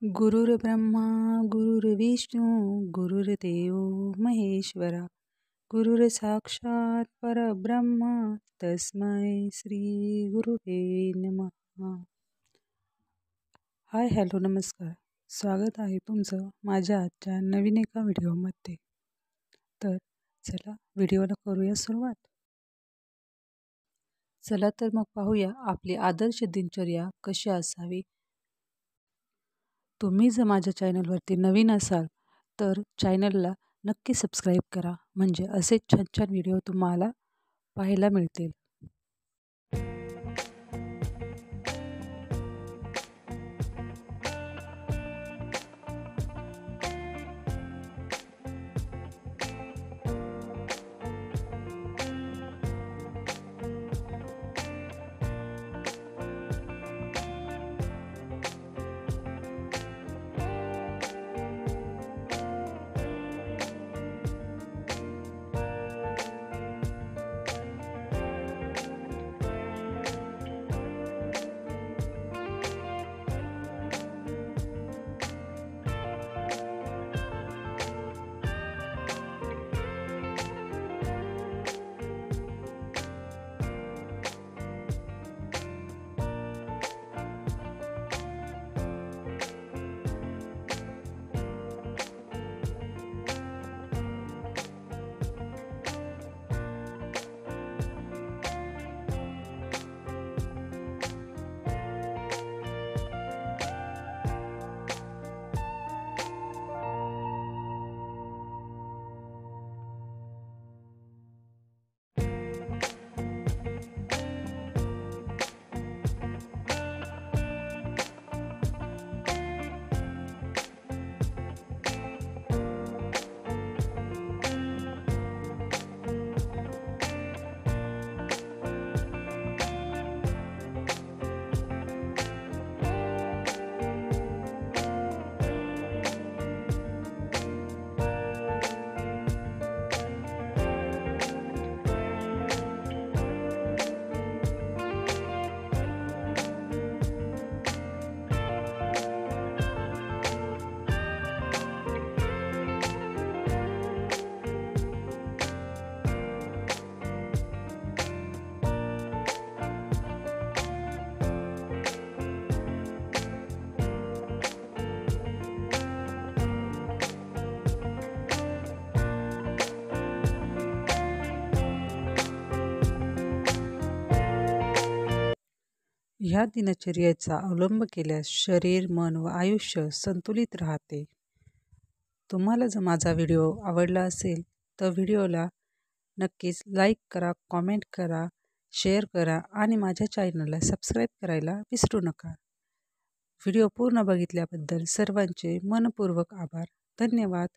गुरुर्ब्रह्मा गुरुर्विष्णू गुरुर्देव महेश्वरा गुरुर साक्षात परब्रह्मा तस्मै श्री गुरुवे नमः. हाय हॅलो नमस्कार. स्वागत आहे तुमचं माझ्या आजच्या नवीन एका व्हिडिओमध्ये. तर चला व्हिडिओला करूया सुरुवात. चला तर मग पाहूया आपली आदर्श दिनचर्या कशी असावी. तुम्ही जर माझ्या चॅनलवरती नवीन असाल तर चॅनलला नक्की सबस्क्राईब करा, म्हणजे असे छान छान व्हिडिओ तुम्हाला पाहायला मिळतील. ह्या दिनचर्येचा अवलंब केल्यास शरीर, मन व आयुष्य संतुलित राहते. तुम्हाला जर माझा व्हिडिओ आवडला असेल तर व्हिडिओला नक्कीच लाईक करा, कॉमेंट करा, शेअर करा आणि माझ्या चॅनलला सबस्क्राईब करायला विसरू नका. व्हिडिओ पूर्ण बघितल्याबद्दल सर्वांचे मनपूर्वक आभार. धन्यवाद.